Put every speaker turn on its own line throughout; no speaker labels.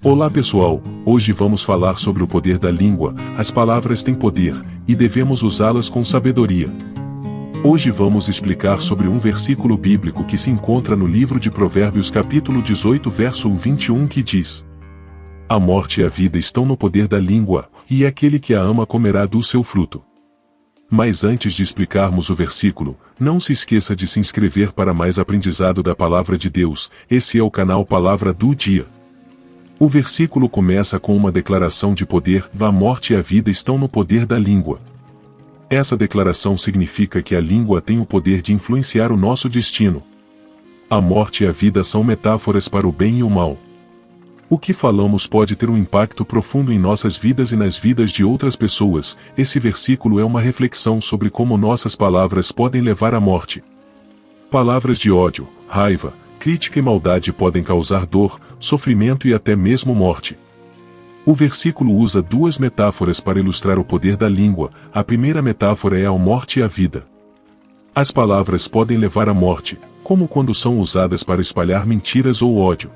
Olá pessoal, hoje vamos falar sobre o poder da língua. As palavras têm poder, e devemos usá-las com sabedoria. Hoje vamos explicar sobre um versículo bíblico que se encontra no livro de Provérbios capítulo 18 verso 21 que diz: A morte e a vida estão no poder da língua, e aquele que a ama comerá do seu fruto. Mas antes de explicarmos o versículo, não se esqueça de se inscrever para mais aprendizado da Palavra de Deus. Esse é o canal Palavra do Dia. O versículo começa com uma declaração de poder: a morte e a vida estão no poder da língua. Essa declaração significa que a língua tem o poder de influenciar o nosso destino. A morte e a vida são metáforas para o bem e o mal. O que falamos pode ter um impacto profundo em nossas vidas e nas vidas de outras pessoas. Esse versículo é uma reflexão sobre como nossas palavras podem levar à morte. Palavras de ódio, raiva, crítica e maldade podem causar dor, sofrimento e até mesmo morte. O versículo usa duas metáforas para ilustrar o poder da língua. A primeira metáfora é a morte e a vida. As palavras podem levar à morte, como quando são usadas para espalhar mentiras ou ódio.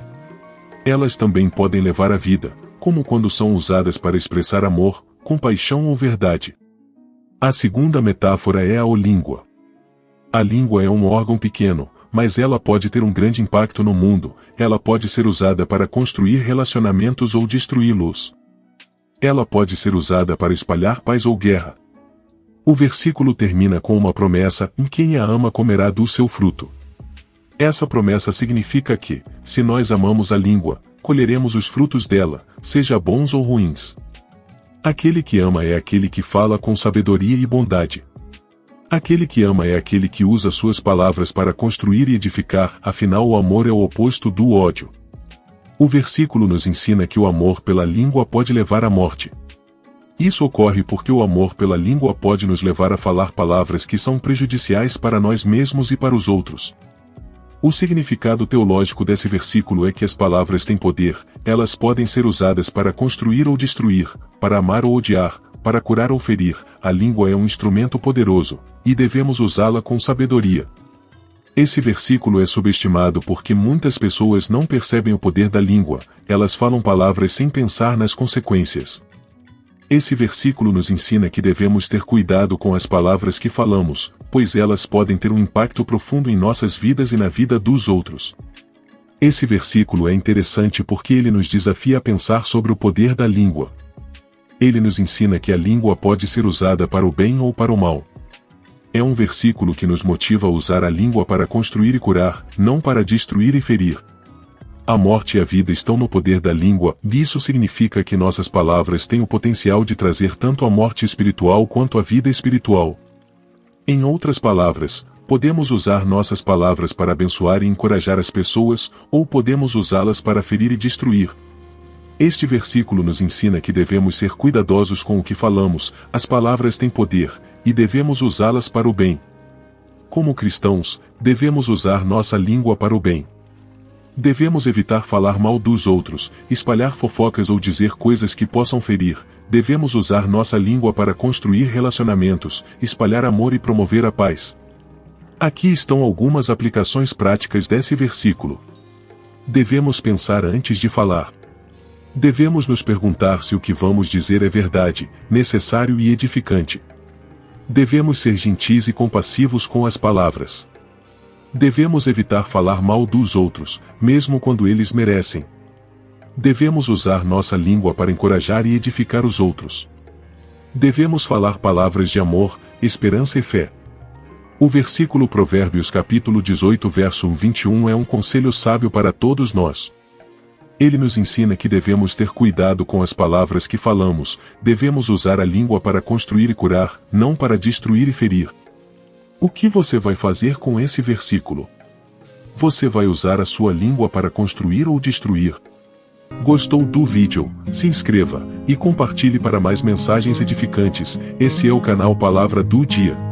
Elas também podem levar à vida, como quando são usadas para expressar amor, compaixão ou verdade. A segunda metáfora é a língua. A língua é um órgão pequeno, mas ela pode ter um grande impacto no mundo. Ela pode ser usada para construir relacionamentos ou destruí-los. Ela pode ser usada para espalhar paz ou guerra. O versículo termina com uma promessa: em quem a ama comerá do seu fruto. Essa promessa significa que, se nós amamos a língua, colheremos os frutos dela, seja bons ou ruins. Aquele que ama é aquele que fala com sabedoria e bondade. Aquele que ama é aquele que usa suas palavras para construir e edificar, afinal o amor é o oposto do ódio. O versículo nos ensina que o amor pela língua pode levar à morte. Isso ocorre porque o amor pela língua pode nos levar a falar palavras que são prejudiciais para nós mesmos e para os outros. O significado teológico desse versículo é que as palavras têm poder. Elas podem ser usadas para construir ou destruir, para amar ou odiar, para curar ou ferir. A língua é um instrumento poderoso, e devemos usá-la com sabedoria. Esse versículo é subestimado porque muitas pessoas não percebem o poder da língua. Elas falam palavras sem pensar nas consequências. Esse versículo nos ensina que devemos ter cuidado com as palavras que falamos, pois elas podem ter um impacto profundo em nossas vidas e na vida dos outros. Esse versículo é interessante porque ele nos desafia a pensar sobre o poder da língua. Ele nos ensina que a língua pode ser usada para o bem ou para o mal. É um versículo que nos motiva a usar a língua para construir e curar, não para destruir e ferir. A morte e a vida estão no poder da língua, e isso significa que nossas palavras têm o potencial de trazer tanto a morte espiritual quanto a vida espiritual. Em outras palavras, podemos usar nossas palavras para abençoar e encorajar as pessoas, ou podemos usá-las para ferir e destruir. Este versículo nos ensina que devemos ser cuidadosos com o que falamos. As palavras têm poder, e devemos usá-las para o bem. Como cristãos, devemos usar nossa língua para o bem. Devemos evitar falar mal dos outros, espalhar fofocas ou dizer coisas que possam ferir. Devemos usar nossa língua para construir relacionamentos, espalhar amor e promover a paz. Aqui estão algumas aplicações práticas desse versículo. Devemos pensar antes de falar. Devemos nos perguntar se o que vamos dizer é verdade, necessário e edificante. Devemos ser gentis e compassivos com as palavras. Devemos evitar falar mal dos outros, mesmo quando eles merecem. Devemos usar nossa língua para encorajar e edificar os outros. Devemos falar palavras de amor, esperança e fé. O versículo Provérbios capítulo 18 verso 21 é um conselho sábio para todos nós. Ele nos ensina que devemos ter cuidado com as palavras que falamos. Devemos usar a língua para construir e curar, não para destruir e ferir. O que você vai fazer com esse versículo? Você vai usar a sua língua para construir ou destruir? Gostou do vídeo? Se inscreva e compartilhe para mais mensagens edificantes. Esse é o canal Palavra do Dia.